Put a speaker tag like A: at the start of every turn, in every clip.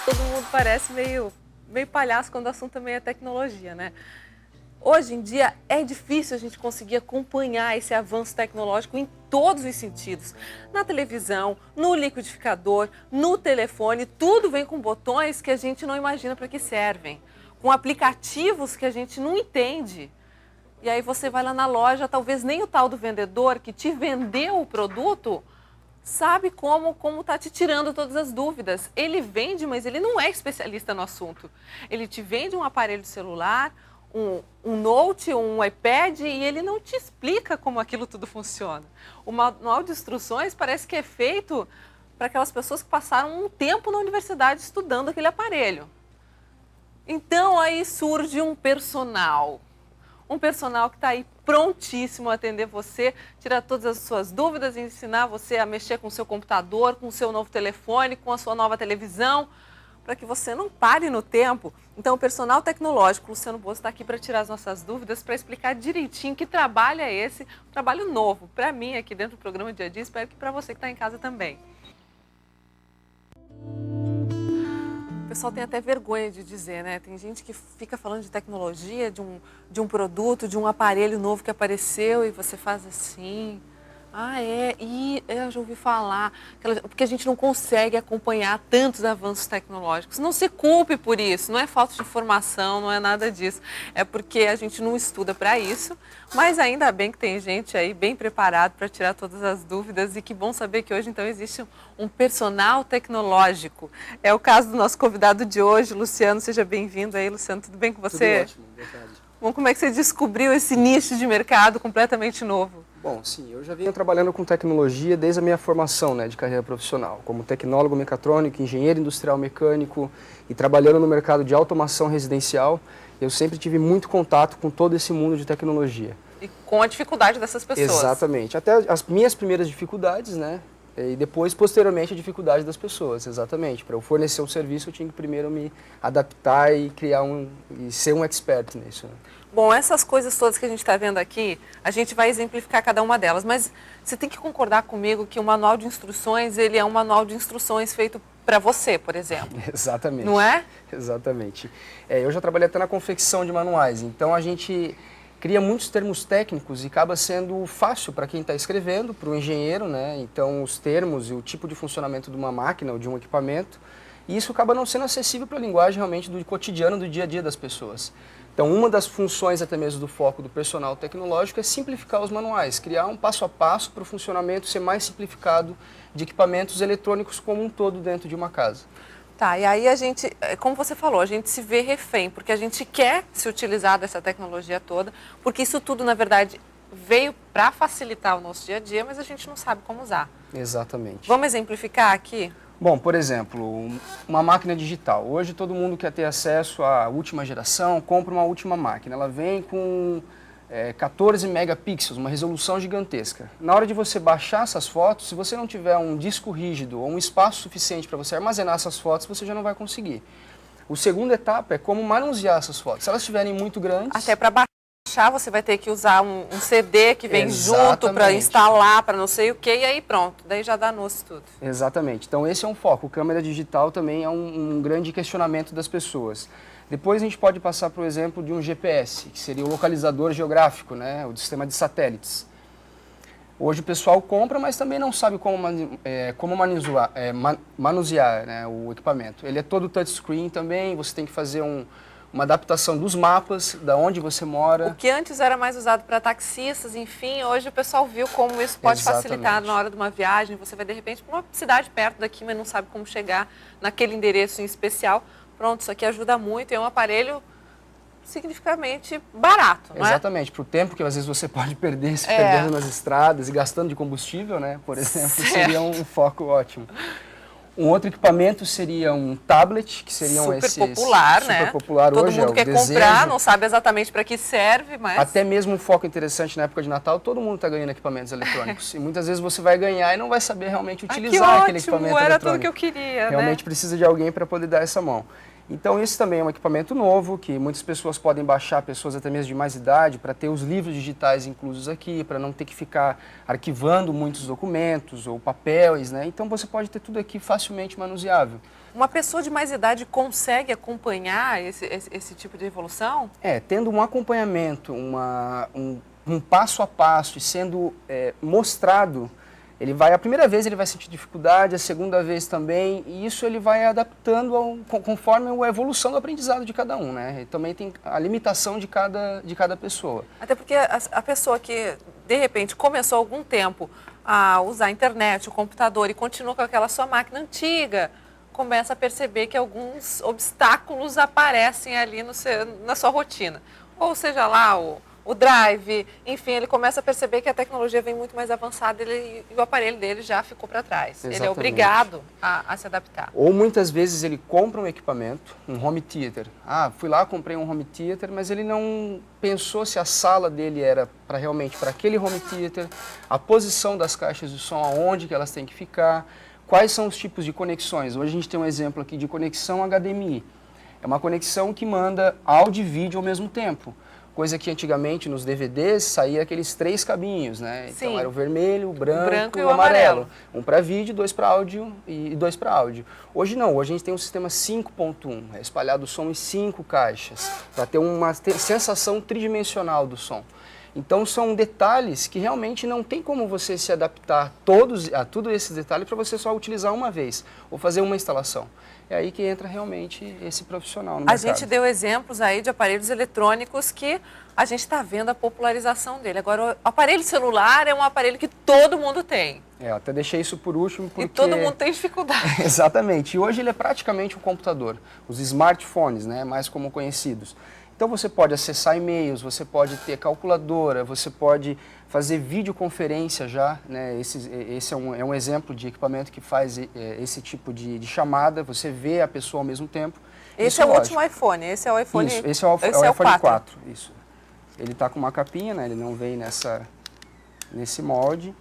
A: todo mundo parece meio palhaço quando o assunto também é tecnologia, né? Hoje em dia é difícil a gente conseguir acompanhar esse avanço tecnológico em todos os sentidos. Na televisão, no liquidificador, no telefone, tudo vem com botões que a gente não imagina para que servem, com aplicativos que a gente não entende. E aí você vai lá na loja, talvez nem o tal do vendedor que te vendeu o produto sabe como tá te tirando todas as dúvidas. Ele vende, mas ele não é especialista no assunto. Ele te vende um aparelho celular, um note, um iPad, e ele não te explica como aquilo tudo funciona. O manual de instruções parece que é feito para aquelas pessoas que passaram um tempo na universidade estudando aquele aparelho. Então aí surge um personal que está aí prontíssimo a atender você, tirar todas as suas dúvidas e ensinar você a mexer com o seu computador, com o seu novo telefone, com a sua nova televisão, para que você não pare no tempo. Então, o personal tecnológico, Luciano Bozo, está aqui para tirar as nossas dúvidas, para explicar direitinho que trabalho é esse, um trabalho novo, para mim aqui dentro do programa Dia a Dia, espero que para você que está em casa também. O pessoal tem até vergonha de dizer, né? Tem gente que fica falando de tecnologia, de um produto, de um aparelho novo que apareceu e você faz assim. Ah, eu já ouvi falar. Porque a gente não consegue acompanhar tantos avanços tecnológicos. Não se culpe por isso, não é falta de informação, não é nada disso. É porque a gente não estuda para isso, mas ainda bem que tem gente aí bem preparado para tirar todas as dúvidas e que bom saber que hoje então existe um personal tecnológico. É o caso do nosso convidado de hoje, Luciano. Seja bem-vindo aí, Luciano. Tudo bem com você?
B: Tudo ótimo, boa tarde.
A: Bom, como é que você descobriu esse nicho de mercado completamente novo?
B: Bom, sim, eu já venho trabalhando com tecnologia desde a minha formação, de carreira profissional, como tecnólogo mecatrônico, engenheiro industrial mecânico e trabalhando no mercado de automação residencial, eu sempre tive muito contato com todo esse mundo de tecnologia.
A: E com a dificuldade dessas pessoas.
B: Exatamente, até as minhas primeiras dificuldades, e depois, posteriormente, a dificuldade das pessoas, exatamente. Para eu fornecer um serviço, eu tinha que primeiro me adaptar e e ser um expert nisso.
A: Bom, essas coisas todas que a gente está vendo aqui, a gente vai exemplificar cada uma delas, mas você tem que concordar comigo que o manual de instruções, ele é um manual de instruções feito para você, por exemplo.
B: Exatamente.
A: Não é?
B: Exatamente. Eu já trabalhei até na confecção de manuais, então a gente cria muitos termos técnicos e acaba sendo fácil para quem está escrevendo, para o engenheiro, Então os termos e o tipo de funcionamento de uma máquina ou de um equipamento, e isso acaba não sendo acessível para a linguagem realmente do cotidiano, do dia a dia das pessoas. Então, uma das funções até mesmo do foco do personal tecnológico é simplificar os manuais, criar um passo a passo para o funcionamento ser mais simplificado de equipamentos eletrônicos como um todo dentro de uma casa.
A: Tá, e aí a gente, como você falou, a gente se vê refém, porque a gente quer se utilizar dessa tecnologia toda, porque isso tudo, na verdade, veio para facilitar o nosso dia a dia, mas a gente não sabe como usar.
B: Exatamente.
A: Vamos exemplificar aqui?
B: Bom, por exemplo, uma máquina digital. Hoje todo mundo quer ter acesso à última geração, compra uma última máquina. Ela vem com 14 megapixels, uma resolução gigantesca. Na hora de você baixar essas fotos, se você não tiver um disco rígido ou um espaço suficiente para você armazenar essas fotos, você já não vai conseguir. A segunda etapa é como manusear essas fotos. Se elas estiverem muito grandes...
A: Até para baixar, você vai ter que usar um CD que vem junto para instalar, para não sei o que, e aí pronto, daí já dá noce tudo.
B: Exatamente. Então esse é um foco. Câmera digital também é um grande questionamento das pessoas. Depois a gente pode passar para o exemplo de um GPS, que seria o localizador geográfico, o sistema de satélites. Hoje o pessoal compra, mas também não sabe como manusear o equipamento. Ele é todo touchscreen também, você tem que fazer uma adaptação dos mapas, da onde você mora.
A: O que antes era mais usado para taxistas, enfim, hoje o pessoal viu como isso pode facilitar na hora de uma viagem. Você vai, de repente, para uma cidade perto daqui, mas não sabe como chegar naquele endereço em especial. Pronto, isso aqui ajuda muito e é um aparelho significativamente barato, não é?
B: Exatamente, para o tempo que às vezes você pode perder se perdendo nas estradas e gastando de combustível, por exemplo, seria um foco ótimo. Um outro equipamento seria um tablet, que seriam
A: super popular,
B: super popular
A: Todo
B: hoje.
A: Todo mundo quer comprar, não sabe exatamente para que serve, mas...
B: Até mesmo um foco interessante na época de Natal, todo mundo está ganhando equipamentos eletrônicos. E muitas vezes você vai ganhar e não vai saber realmente utilizar aquele equipamento eletrônico.
A: Era tudo que eu queria,
B: Realmente precisa de alguém para poder dar essa mão. Então esse também é um equipamento novo, que muitas pessoas podem baixar, pessoas até mesmo de mais idade, para ter os livros digitais inclusos aqui, para não ter que ficar arquivando muitos documentos ou papéis, né? Então você pode ter tudo aqui facilmente manuseável.
A: Uma pessoa de mais idade consegue acompanhar esse tipo de evolução?
B: Tendo um acompanhamento, um passo a passo e sendo mostrado, a primeira vez ele vai sentir dificuldade, a segunda vez também, e isso ele vai adaptando conforme a evolução do aprendizado de cada um, né? E também tem a limitação de cada pessoa.
A: Até porque a pessoa que, de repente, começou há algum tempo a usar a internet, o computador e continua com aquela sua máquina antiga, começa a perceber que alguns obstáculos aparecem ali na sua rotina. Ou seja lá, o drive, enfim, ele começa a perceber que a tecnologia vem muito mais avançada e o aparelho dele já ficou para trás.
B: Exatamente.
A: Ele é obrigado a se adaptar.
B: Ou muitas vezes ele compra um equipamento, um home theater. Fui lá, comprei um home theater, mas ele não pensou se a sala dele era realmente para aquele home theater, a posição das caixas de som, aonde que elas têm que ficar, quais são os tipos de conexões. Hoje a gente tem um exemplo aqui de conexão HDMI. É uma conexão que manda áudio e vídeo ao mesmo tempo. Coisa que antigamente nos DVDs saía aqueles 3 cabinhos, né?
A: Sim.
B: Então era o vermelho, o branco
A: e
B: e o amarelo. Um para vídeo, 2 para áudio e 2 para áudio. Hoje não, hoje a gente tem um sistema 5.1, espalhado o som em 5 caixas, para ter uma sensação tridimensional do som. Então são detalhes que realmente não tem como você se adaptar a todos esses detalhes para você só utilizar uma vez ou fazer uma instalação. É aí que entra realmente esse profissional no mercado.
A: A gente deu exemplos aí de aparelhos eletrônicos que a gente está vendo a popularização dele. Agora, o aparelho celular é um aparelho que todo mundo tem.
B: Eu até deixei isso por último porque...
A: E todo mundo tem dificuldade.
B: Exatamente. E hoje ele é praticamente um computador. Os smartphones, né, mais como conhecidos. Então você pode acessar e-mails, você pode ter calculadora, você pode fazer videoconferência já, né? Esse é um exemplo de equipamento que faz esse tipo de chamada, você vê a pessoa ao mesmo tempo.
A: Esse é o último iPhone, esse é o iPhone...
B: Isso, esse é o iPhone 4. Isso. Ele está com uma capinha, né? Ele não vem nesse molde.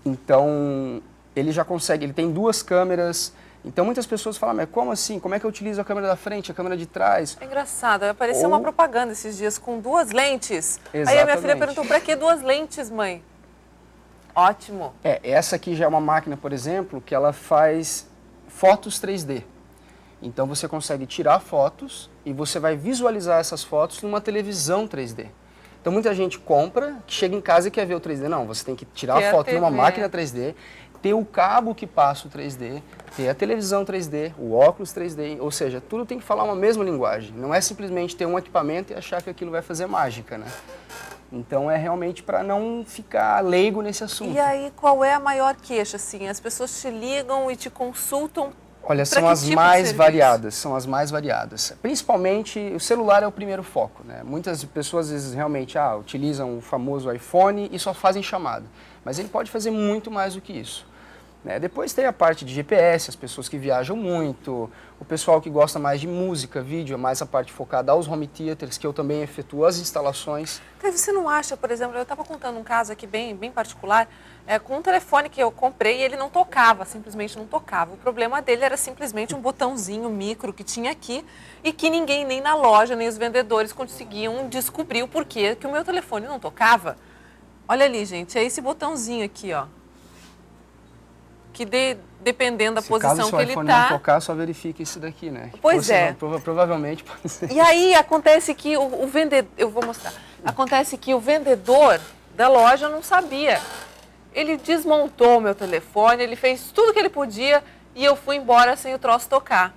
B: Então, ele já consegue, ele tem 2 câmeras. Então muitas pessoas falam, mas como assim? Como é que eu utilizo a câmera da frente, a câmera de trás?
A: É engraçado, apareceu uma propaganda esses dias com 2 lentes.
B: Exatamente.
A: Aí a minha filha perguntou, para que 2 lentes, mãe? Ótimo.
B: Essa aqui já é uma máquina, por exemplo, que ela faz fotos 3D. Então você consegue tirar fotos e você vai visualizar essas fotos numa televisão 3D. Então muita gente compra, que chega em casa e quer ver o 3D. Não, você tem que tirar a foto numa máquina 3D, ter o cabo que passa o 3D, ter a televisão 3D, o óculos 3D, ou seja, tudo tem que falar uma mesma linguagem. Não é simplesmente ter um equipamento e achar que aquilo vai fazer mágica, né? Então é realmente para não ficar leigo nesse assunto.
A: E aí, qual é a maior queixa, assim? As pessoas te ligam e te consultam.
B: Olha, são as mais variadas, são as mais variadas. Principalmente, o celular é o primeiro foco, né? Muitas pessoas, às vezes, realmente utilizam o famoso iPhone e só fazem chamada. Mas ele pode fazer muito mais do que isso. Né? Depois tem a parte de GPS, as pessoas que viajam muito, o pessoal que gosta mais de música, vídeo, é mais a parte focada aos home theaters, que eu também efetuo as instalações.
A: Mas você não acha, por exemplo, eu estava contando um caso aqui bem particular, com um telefone que eu comprei e ele não tocava, simplesmente não tocava. O problema dele era simplesmente um botãozinho micro que tinha aqui e que ninguém, nem na loja, nem os vendedores conseguiam descobrir o porquê que o meu telefone não tocava. Olha ali, gente, é esse botãozinho aqui, ó. Que dependendo da posição que ele está...
B: Se o iPhone não tocar, só verifique isso daqui, né?
A: Pois é.
B: Provavelmente pode ser.
A: E aí acontece que o vendedor... Eu vou mostrar. Acontece que o vendedor da loja não sabia. Ele desmontou o meu telefone, ele fez tudo que ele podia e eu fui embora sem o troço tocar.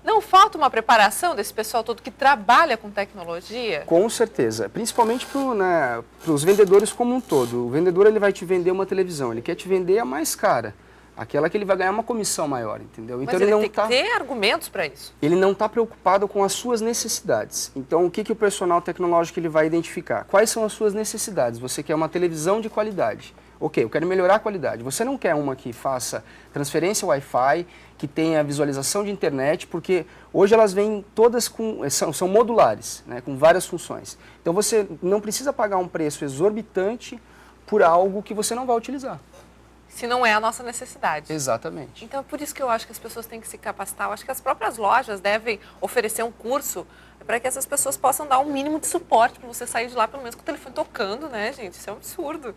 A: Não falta uma preparação desse pessoal todo que trabalha com tecnologia?
B: Com certeza, principalmente para os vendedores como um todo. O vendedor ele vai te vender uma televisão, ele quer te vender a mais cara, aquela que ele vai ganhar uma comissão maior, entendeu?
A: Então ele tem que ter argumentos para isso.
B: Ele não está preocupado com as suas necessidades. Então o que o personal tecnológico ele vai identificar? Quais são as suas necessidades? Você quer uma televisão de qualidade. Ok, eu quero melhorar a qualidade. Você não quer uma que faça transferência Wi-Fi, que tenha visualização de internet, porque hoje elas vêm todas são modulares, né, com várias funções. Então você não precisa pagar um preço exorbitante por algo que você não vai utilizar.
A: se não é a nossa necessidade.
B: Exatamente.
A: Então, é por isso que eu acho que as pessoas têm que se capacitar. Eu acho que as próprias lojas devem oferecer um curso para que essas pessoas possam dar um mínimo de suporte para você sair de lá, pelo menos com o telefone tocando, né, gente? Isso é um absurdo.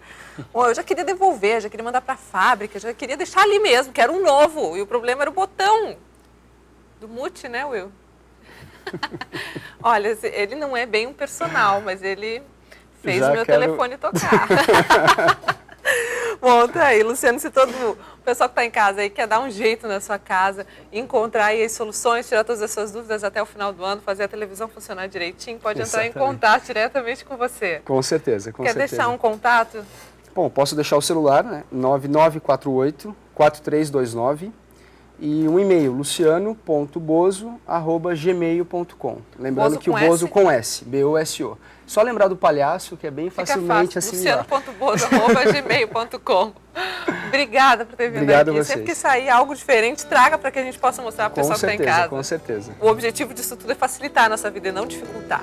A: Bom, eu já queria devolver, já queria mandar para a fábrica, já queria deixar ali mesmo, que era um novo. E o problema era o botão do mute, né, Will? Olha, ele não é bem um personal, mas ele fez o meu telefone tocar. Bom, tá aí, Luciano, se todo o pessoal que está em casa aí quer dar um jeito na sua casa, encontrar aí as soluções, tirar todas as suas dúvidas até o final do ano, fazer a televisão funcionar direitinho, pode entrar em contato diretamente com você.
B: Com certeza, com certeza.
A: Quer deixar um contato?
B: Bom, posso deixar o celular, né? 9948-4329 e um e-mail, luciano.bozo@gmail.com. Lembrando que o Bozo com S, B-O-S-O. Só lembrar do palhaço, que é bem facilmente assimilar.
A: luciano.bozo@gmail.com. Obrigada por ter vindo
B: Obrigado
A: aqui.
B: a vocês.
A: Sempre que sair algo diferente, traga para que a gente possa mostrar para o pessoal que está em casa.
B: Com certeza.
A: O objetivo disso tudo é facilitar a nossa vida e não dificultar.